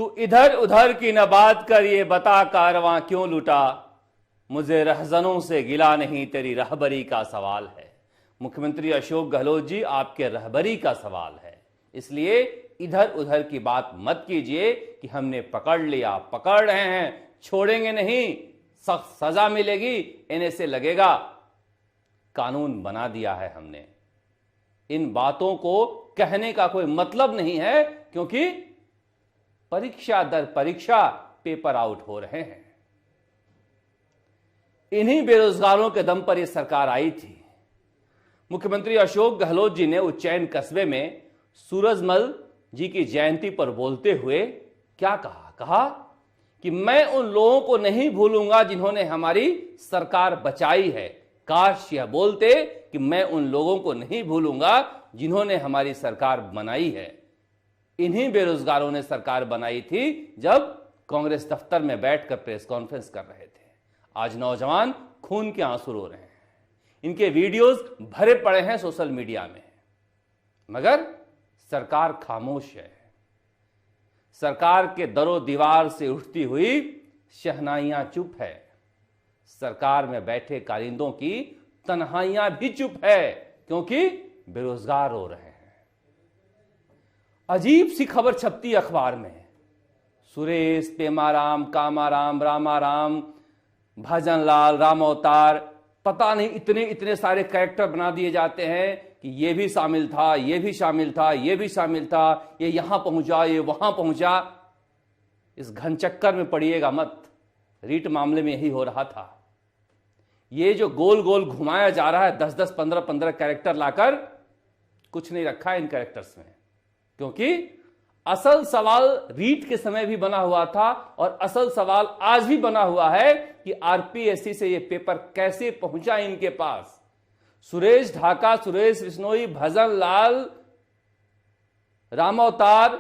तू इधर उधर की न बात कर, ये बता कारवां क्यों लुटा। मुझे रहजनों से गिला नहीं, तेरी रहबरी का सवाल है। मुख्यमंत्री अशोक गहलोत जी, आपके रहबरी का सवाल है, इसलिए इधर उधर की बात मत कीजिए कि हमने पकड़ लिया, पकड़ रहे हैं, छोड़ेंगे नहीं, सख्त सजा मिलेगी, इन्हें से लगेगा कानून बना दिया है हमने। इन बातों को कहने का कोई मतलब नहीं है, क्योंकि परीक्षा दर परीक्षा पेपर आउट हो रहे हैं। इन्हीं बेरोजगारों के दम पर यह सरकार आई थी। मुख्यमंत्री अशोक गहलोत जी ने उज्जैन कस्बे में सूरजमल जी की जयंती पर बोलते हुए क्या कहा कि मैं उन लोगों को नहीं भूलूंगा जिन्होंने हमारी सरकार बचाई है। काश यह बोलते कि मैं उन लोगों को नहीं भूलूंगा जिन्होंने हमारी सरकार बनाई है। इन्हीं बेरोजगारों ने सरकार बनाई थी जब कांग्रेस दफ्तर में बैठकर प्रेस कॉन्फ्रेंस कर रहे थे। आज नौजवान खून के आंसू रो रहे हैं, इनके वीडियोस भरे पड़े हैं सोशल मीडिया में, मगर सरकार खामोश है। सरकार के दरो दीवार से उठती हुई शहनाइयां चुप है। सरकार में बैठे कारिंदों की तन्हाइयां भी चुप है, क्योंकि बेरोजगार हो रहे हैं। अजीब सी खबर छपती अखबार में, सुरेश, पेमाराम, कामाराम, रामाराम, भजनलाल, राम अवतार, पता नहीं इतने इतने सारे कैरेक्टर बना दिए जाते हैं कि ये भी शामिल था, ये भी शामिल था, ये भी शामिल था, ये यहां पहुंचा, ये वहां पहुंचा। इस घनचक्कर में पड़िएगा मत। रीट मामले में यही हो रहा था। ये जो गोल गोल घुमाया जा रहा है, 10-10, 15-15 कैरेक्टर लाकर, कुछ नहीं रखा है इन कैरेक्टर्स में, क्योंकि असल सवाल रीट के समय भी बना हुआ था और असल सवाल आज भी बना हुआ है कि आरपीएससी से यह पेपर कैसे पहुंचा इनके पास। सुरेश ढाका, सुरेश बिश्नोई, भजनलाल, रामावतार,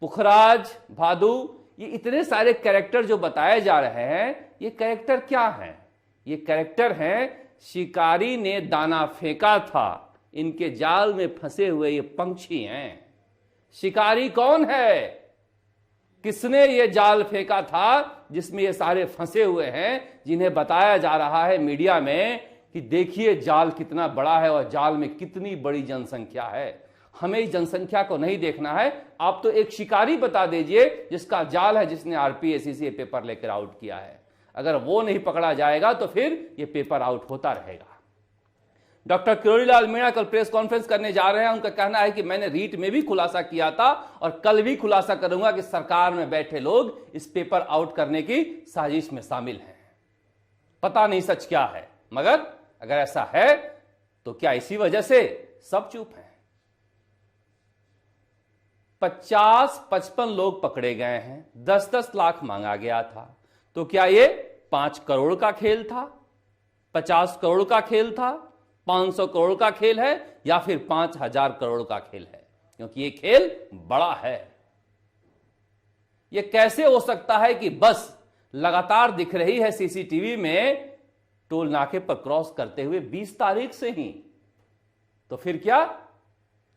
पुखराज, भादु, ये इतने सारे कैरेक्टर जो बताए जा रहे हैं, ये कैरेक्टर क्या हैं? ये कैरेक्टर हैं शिकारी ने दाना फेंका था, इनके जाल में फंसे हुए ये पंछी हैं। शिकारी कौन है? किसने ये जाल फेंका था जिसमें ये सारे फंसे हुए हैं, जिन्हें बताया जा रहा है मीडिया में कि देखिए जाल कितना बड़ा है और जाल में कितनी बड़ी जनसंख्या है। हमें इस जनसंख्या को नहीं देखना है, आप तो एक शिकारी बता दीजिए जिसका जाल है, जिसने आरपीएससी से पेपर लेकर आउट किया है। अगर वो नहीं पकड़ा जाएगा तो फिर ये पेपर आउट होता रहेगा। डॉक्टर किरोड़ीलाल मीणा कल प्रेस कॉन्फ्रेंस करने जा रहे हैं। उनका कहना है कि मैंने रीट में भी खुलासा किया था और कल भी खुलासा करूंगा कि सरकार में बैठे लोग इस पेपर आउट करने की साजिश में शामिल हैं। पता नहीं सच क्या है, मगर अगर ऐसा है तो क्या इसी वजह से सब चुप हैं? 50-55 लोग पकड़े गए हैं, 10-10 लाख मांगा गया था, तो क्या ये 5 करोड़ का खेल था, 50 करोड़ का खेल था, 500 करोड़ का खेल है, या फिर 5000 करोड़ का खेल है? क्योंकि ये खेल बड़ा है। ये कैसे हो सकता है कि बस लगातार दिख रही है सीसीटीवी में टोल नाके पर क्रॉस करते हुए 20 तारीख से ही, तो फिर क्या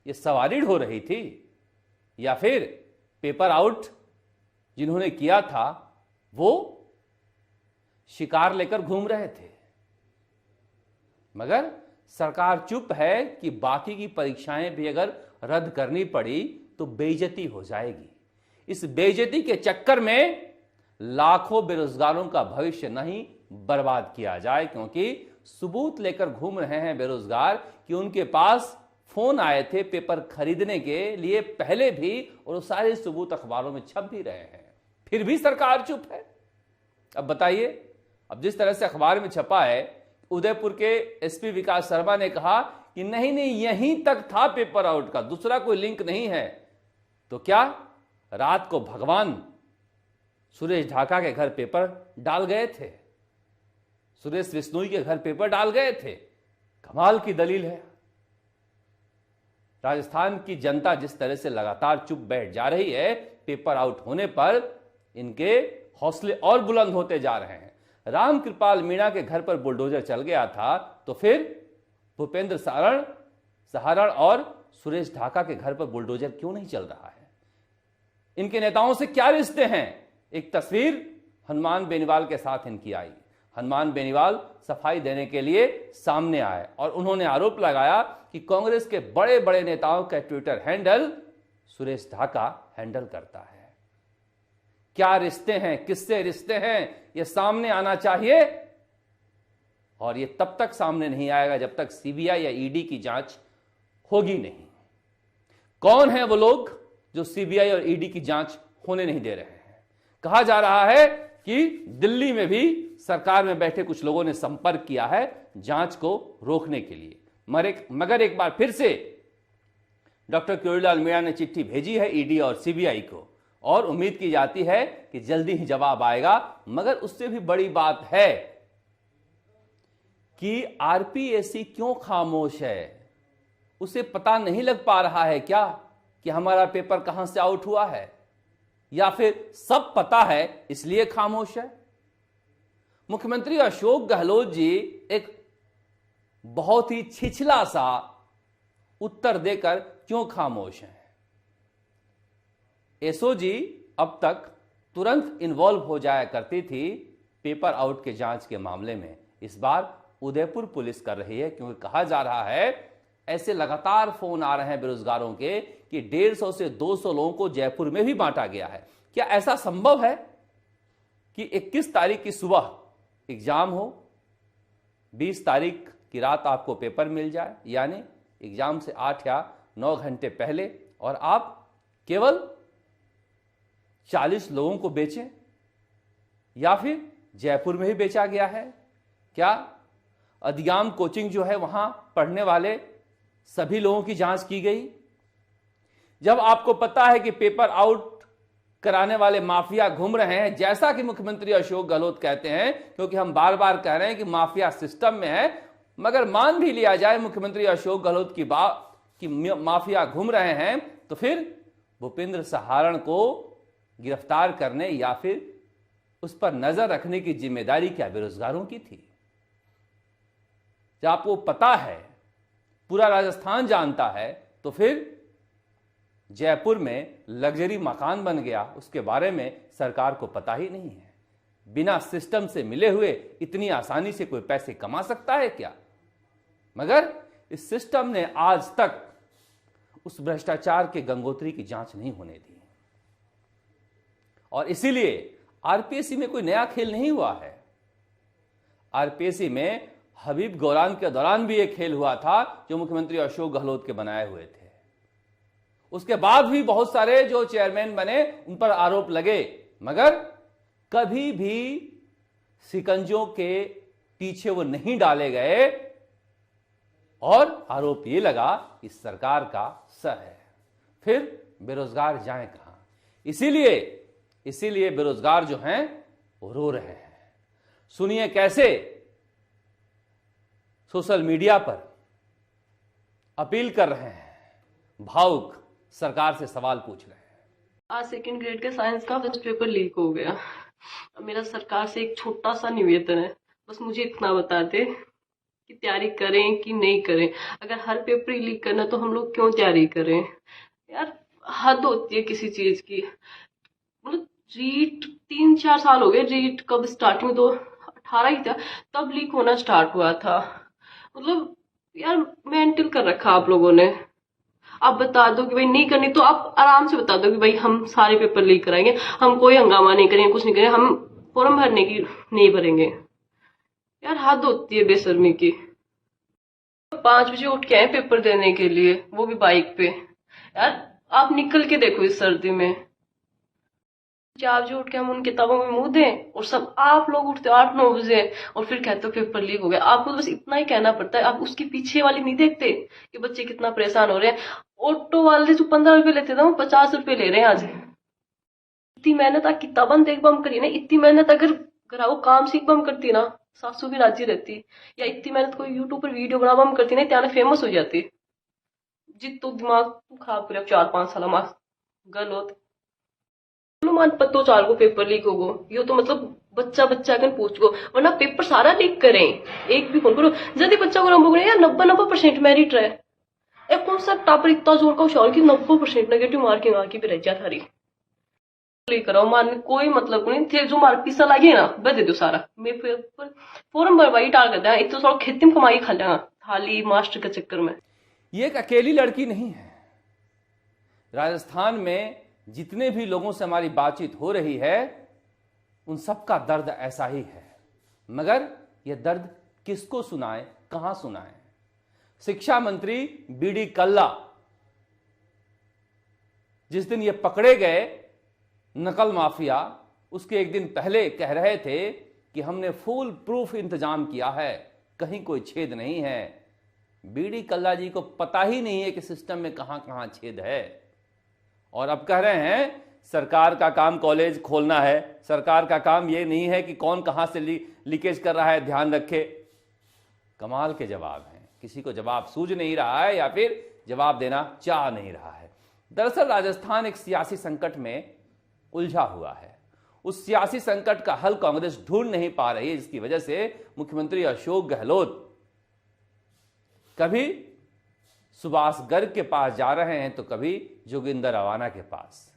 ये सवारी हो रही थी, या फिर पेपर आउट जिन्होंने किया था वो शिकार लेकर घूम रहे थे? मगर सरकार चुप है कि बाकी की परीक्षाएं भी अगर रद्द करनी पड़ी तो बेइज्जती हो जाएगी। इस बेइज्जती के चक्कर में लाखों बेरोजगारों का भविष्य नहीं बर्बाद किया जाए, क्योंकि सबूत लेकर घूम रहे हैं बेरोजगार कि उनके पास फोन आए थे पेपर खरीदने के लिए पहले भी, और सारे सबूत अखबारों में छप भी रहे हैं, फिर भी सरकार चुप है। अब बताइए, अब जिस तरह से अखबार में छपा है, उदयपुर के एसपी विकास शर्मा ने कहा कि नहीं यहीं तक था पेपर आउट का, दूसरा कोई लिंक नहीं है, तो क्या रात को भगवान सुरेश ढाका के घर पेपर डाल गए थे, सुरेश बिश्नोई के घर पेपर डाल गए थे? कमाल की दलील है। राजस्थान की जनता जिस तरह से लगातार चुप बैठ जा रही है, पेपर आउट होने पर इनके हौसले और बुलंद होते जा रहे हैं। रामकृपाल मीणा के घर पर बुलडोजर चल गया था, तो फिर भूपेंद्र सहारण और सुरेश ढाका के घर पर बुलडोजर क्यों नहीं चल रहा है? इनके नेताओं से क्या रिश्ते हैं। एक तस्वीर हनुमान बेनीवाल के साथ इनकी आई। हनुमान बेनीवाल सफाई देने के लिए सामने आए और उन्होंने आरोप लगाया कि कांग्रेस के बड़े बड़े नेताओं का Twitter handle Suresh Dhaka handle करता है। क्या रिश्ते हैं, किससे रिश्ते हैं, यह सामने आना चाहिए। और यह तब तक सामने नहीं आएगा जब तक सीबीआई या ईडी की जांच होगी नहीं। कौन है वो लोग जो सीबीआई और ईडी की जांच होने नहीं दे रहे हैं। कहा जा रहा है कि दिल्ली में भी सरकार में बैठे कुछ लोगों ने संपर्क किया है जांच को रोकने के लिए। मगर एक बार फिर से डॉक्टर किरोड़ीलाल मीणा ने चिट्ठी भेजी है ईडी और सीबीआई को और उम्मीद की जाती है कि जल्दी ही जवाब आएगा। मगर उससे भी बड़ी बात है कि आरपीएससी क्यों खामोश है। उसे पता नहीं लग पा रहा है क्या कि हमारा पेपर कहां से आउट हुआ है, या फिर सब पता है इसलिए खामोश है। मुख्यमंत्री अशोक गहलोत जी एक बहुत ही छिछला सा उत्तर देकर क्यों खामोश हैं। एसओजी अब तक तुरंत इन्वॉल्व हो जाया करती थी पेपर आउट के जांच के मामले में। इस बार उदयपुर पुलिस कर रही है, क्योंकि कहा जा रहा है ऐसे लगातार फोन आ रहे हैं बेरोजगारों के कि 150 से 200 लोगों को जयपुर में भी बांटा गया है। क्या ऐसा संभव है कि 21 तारीख की सुबह एग्जाम हो, 20 तारीख की रात आपको पेपर मिल जाए, यानी एग्जाम से 8 या 9 घंटे पहले, और आप केवल 40 लोगों को बेचें, या फिर जयपुर में ही बेचा गया है। क्या अधिगाम कोचिंग जो है वहां पढ़ने वाले सभी लोगों की जांच की गई। जब आपको पता है कि पेपर आउट कराने वाले माफिया घूम रहे हैं, जैसा कि मुख्यमंत्री अशोक गहलोत कहते हैं, क्योंकि हम बार बार कह रहे हैं कि माफिया सिस्टम में है, मगर मान भी लिया जाए मुख्यमंत्री अशोक गहलोत की बात कि माफिया घूम रहे हैं, तो फिर भूपेंद्र सहारण को गिरफ्तार करने या फिर उस पर नजर रखने की जिम्मेदारी क्या बेरोजगारों की थी। जब आपको पता है, पूरा राजस्थान जानता है, तो फिर जयपुर में लग्जरी मकान बन गया, उसके बारे में सरकार को पता ही नहीं है। बिना सिस्टम से मिले हुए इतनी आसानी से कोई पैसे कमा सकता है क्या। मगर इस सिस्टम ने आज तक उस भ्रष्टाचार के गंगोत्री की जांच नहीं होने दी, और इसीलिए आरपीएससी में कोई नया खेल नहीं हुआ है। आरपीएससी में हबीब गौरान के दौरान भी एक खेल हुआ था जो मुख्यमंत्री अशोक गहलोत के बनाए हुए थे। उसके बाद भी बहुत सारे जो चेयरमैन बने उन पर आरोप लगे, मगर कभी भी शिकंजों के पीछे वो नहीं डाले गए, और आरोप ये लगा कि सरकार का सर है। फिर बेरोजगार जाएं कहां। इसीलिए बेरोजगार जो हैं वो रो रहे हैं। सुनिए कैसे सोशल मीडिया पर अपील कर रहे हैं, भावुक सरकार से सवाल पूछ रहे हैं। आज सेकंड ग्रेड के साइंस का फर्स्ट पेपर लीक हो गया। मेरा सरकार से एक छोटा सा निवेदन है, बस मुझे इतना बता दे कि तैयारी करें कि नहीं करें। अगर हर पेपर ही लीक करना तो हम लोग क्यों तैयारी करें यार। हद होती है किसी चीज की। मतलब रीट 3-4 साल हो गए। रीट कब स्टार्टिंग में 2018 ही था, तब लीक होना स्टार्ट हुआ था। मतलब यार मेंटल कर रखा आप लोगों ने। आप बता दो कि भाई नहीं करनी तो आप आराम से बता दो कि भाई हम सारे पेपर लीक कराएंगे, हम कोई हंगामा नहीं करेंगे, कुछ नहीं करेंगे, हम फॉर्म भरने की नहीं भरेंगे। यार हद होती है बेशर्मी की। 5 बजे उठ के आए पेपर देने के लिए, वो भी बाइक पे। यार आप निकल के देखो इस सर्दी में। 4 बजे उठ के हम उन किताबों में मुंह दें, और सब आप लोग उठते 8-9 बजे और फिर कहते हो पेपर लीक हो गया। आपको बस इतना ही कहना पड़ता है। आप उसके पीछे वाली नहीं देखते कि बच्चे कितना परेशान हो रहे हैं। ऑटो वाले जो 15 रुपए लेते थे वो 50 रुपए ले रहे हैं आज। इतनी मेहनत आप किताबन देख बम करी ना, इतनी मेहनत अगर घराओ काम सीख बम करती ना, सासू भी राजी रहती। या इतनी मेहनत कोई यूट्यूब पर वीडियो बना बम करती ना, त्याने फेमस हो जाती। जित तो दिमाग खराब करे 4-5 साल मास गलत मान पत्तो 4 को पेपर लीक होगो। यो तो मतलब बच्चा कन पूछ गो, वरना पेपर सारा लीक करें। एक भी फोन करो जल्दी बच्चा को हम यार 90% मेरिट रहे। एक कौन सा टापर इतना जोर का होशियार की 90% नेगेटिव मार्किंग आके भी रह जा थारी। लेकर आओ, मारने कोई मतलब नहीं थे। जो मार पीसा लागे ना बस दे दो सारा मेरे पेपर फॉर्म भरवाई टाल कर दिया। एक तो सब खेती में कमाई खा लिया थाली मास्टर के चक्कर में। ये एक अकेली लड़की नहीं है। राजस्थान में जितने भी लोगों से हमारी बातचीत हो रही है उन सबका दर्द ऐसा ही है, मगर यह दर्द किसको सुनाए, कहां सुनाए। शिक्षा मंत्री बीडी कल्ला जिस दिन ये पकड़े गए नकल माफिया, उसके एक दिन पहले कह रहे थे कि हमने फुल प्रूफ इंतजाम किया है, कहीं कोई छेद नहीं है। बीडी कल्ला जी को पता ही नहीं है कि सिस्टम में कहां कहां छेद है, और अब कह रहे हैं सरकार का काम कॉलेज खोलना है, सरकार का काम यह नहीं है कि कौन कहां से लीकेज कर रहा है ध्यान रखे। कमाल के जवाब हैं, किसी को जवाब सूझ नहीं रहा है या फिर जवाब देना चाह नहीं रहा है। दरअसल राजस्थान एक सियासी संकट में उलझा हुआ है। उस सियासी संकट का हल कांग्रेस ढूंढ नहीं पा रही है, जिसकी वजह से मुख्यमंत्री अशोक गहलोत कभी सुभाष गर्ग के पास जा रहे हैं तो कभी जोगिंदर रवाना के पास,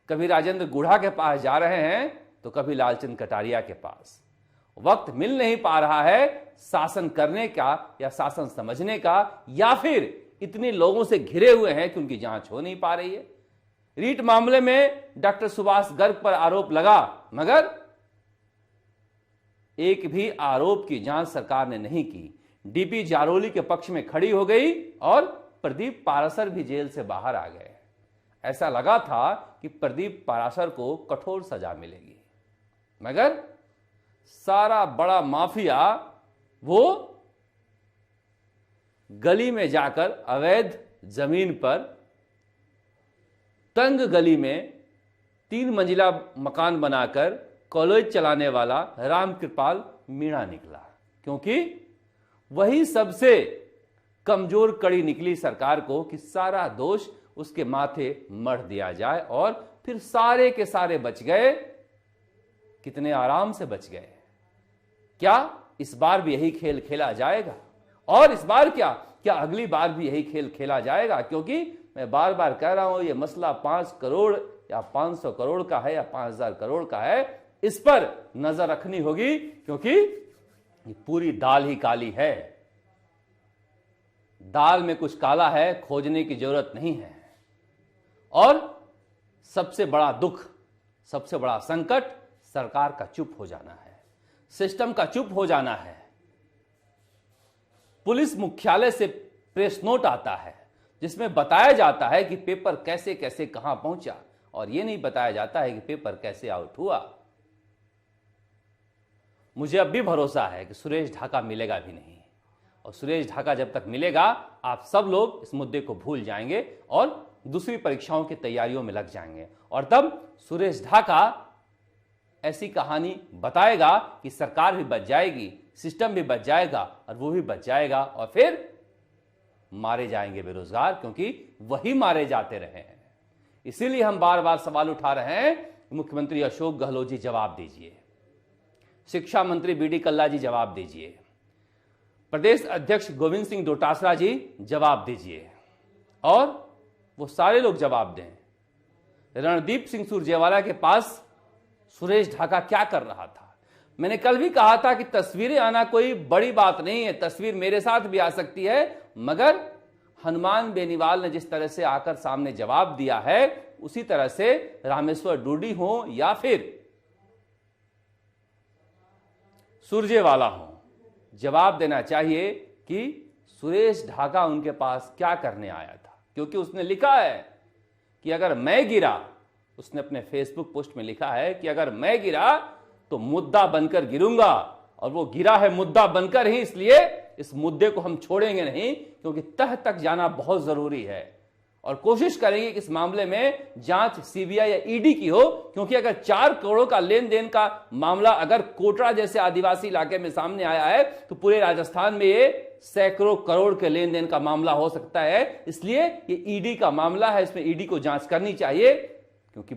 कभी राजेंद्र गुढ़ा के पास जा रहे हैं तो कभी लालचंद कटारिया के पास। वक्त मिल नहीं पा रहा है शासन करने का या शासन समझने का, या फिर इतने लोगों से घिरे हुए हैं कि उनकी जांच हो नहीं पा रही है। रीट मामले में डॉक्टर सुभाष गर्ग पर आरोप लगा, मगर एक भी आरोप की जांच सरकार ने नहीं की। डीपी जारोली के पक्ष में खड़ी हो गई और प्रदीप पारासर भी जेल से बाहर आ गए। ऐसा लगा था कि प्रदीप पारासर को कठोर सजा मिलेगी, मगर सारा बड़ा माफिया वो गली में जाकर अवैध जमीन पर तंग गली में 3 मंजिला मकान बनाकर कॉलेज चलाने वाला रामकृपाल मीणा निकला, क्योंकि वही सबसे कमजोर कड़ी निकली सरकार को कि सारा दोष उसके माथे मढ़ दिया जाए, और फिर सारे के सारे बच गए। कितने आराम से बच गए। क्या इस बार भी यही खेल खेला जाएगा? और इस बार क्या अगली बार भी यही खेल खेला जाएगा? क्योंकि मैं बार बार कह रहा हूं, यह मसला 5 करोड़ या 500 करोड़ का है या 5000 करोड़ का है, इस पर नजर रखनी होगी, क्योंकि ये पूरी दाल ही काली है। दाल में कुछ काला है, खोजने की जरूरत नहीं है। और सबसे बड़ा दुख, सबसे बड़ा संकट सरकार का चुप हो जाना है, सिस्टम का चुप हो जाना है। पुलिस मुख्यालय से प्रेस नोट आता है जिसमें बताया जाता है कि पेपर कैसे कैसे कहां पहुंचा, और यह नहीं बताया जाता है कि पेपर कैसे आउट हुआ। मुझे अब भी भरोसा है कि सुरेश ढाका मिलेगा भी नहीं, और सुरेश ढाका जब तक मिलेगा आप सब लोग इस मुद्दे को भूल जाएंगे और दूसरी परीक्षाओं की तैयारियों में लग जाएंगे, और तब सुरेश ढाका ऐसी कहानी बताएगा कि सरकार भी बच जाएगी, सिस्टम भी बच जाएगा और वो भी बच जाएगा, और फिर मारे जाएंगे बेरोजगार, क्योंकि वही मारे जाते रहे हैं। इसीलिए हम बार बार सवाल उठा रहे हैं, मुख्यमंत्री अशोक गहलोत जी जवाब दीजिए, शिक्षा मंत्री बीडी कल्ला जी जवाब दीजिए, प्रदेश अध्यक्ष गोविंद सिंह डोटासरा जी जवाब दीजिए, और वो सारे लोग जवाब दें। रणदीप सिंह सुरजेवाला के पास सुरेश ढाका क्या कर रहा था? मैंने कल भी कहा था कि तस्वीरें आना कोई बड़ी बात नहीं है, तस्वीर मेरे साथ भी आ सकती है, मगर हनुमान बेनीवाल ने जिस तरह से आकर सामने जवाब दिया है, उसी तरह से रामेश्वर डूडी हो या फिर सुरजेवाला हो, जवाब देना चाहिए कि सुरेश ढाका उनके पास क्या करने आया था। क्योंकि उसने लिखा है कि अगर मैं गिरा, उसने अपने फेसबुक पोस्ट में लिखा है कि अगर मैं गिरा तो मुद्दा बनकर गिरूंगा, और वो गिरा है मुद्दा बनकर ही, इसलिए इस मुद्दे को हम छोड़ेंगे नहीं, क्योंकि तह तक जाना बहुत जरूरी है, और कोशिश करेंगे कि इस मामले में जांच सीबीआई या ईडी की हो। क्योंकि अगर 4 करोड़ का लेन देन का मामला अगर कोटरा जैसे आदिवासी इलाके में सामने आया है, तो पूरे राजस्थान में ये सैकड़ों करोड़ के लेन देन का मामला हो सकता है। इसलिए ये ईडी का मामला है, इसमें ईडी को जांच करनी चाहिए, क्योंकि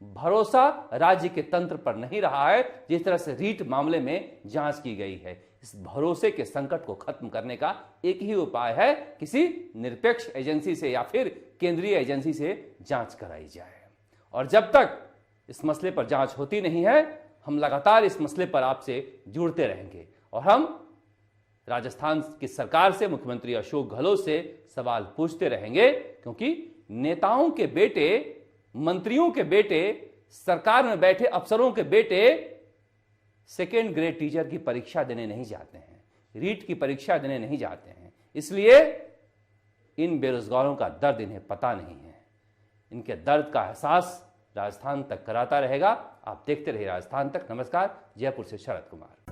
भरोसा राज्य के तंत्र पर नहीं रहा है जिस तरह से रीट मामले में जांच की गई है। इस भरोसे के संकट को खत्म करने का एक ही उपाय है, किसी निरपेक्ष एजेंसी से या फिर केंद्रीय एजेंसी से जांच कराई जाए। और जब तक इस मसले पर जांच होती नहीं है, हम लगातार इस मसले पर आपसे जुड़ते रहेंगे और हम राजस्थान की सरकार से, मुख्यमंत्री अशोक गहलोत से सवाल पूछते रहेंगे, क्योंकि नेताओं के बेटे, मंत्रियों के बेटे, सरकार में बैठे अफसरों के बेटे सेकेंड ग्रेड टीचर की परीक्षा देने नहीं जाते हैं, रीट की परीक्षा देने नहीं जाते हैं। इसलिए इन बेरोजगारों का दर्द इन्हें पता नहीं है। इनके दर्द का एहसास राजस्थान तक कराता रहेगा। आप देखते रहिए राजस्थान तक। नमस्कार, जयपुर से शरद कुमार।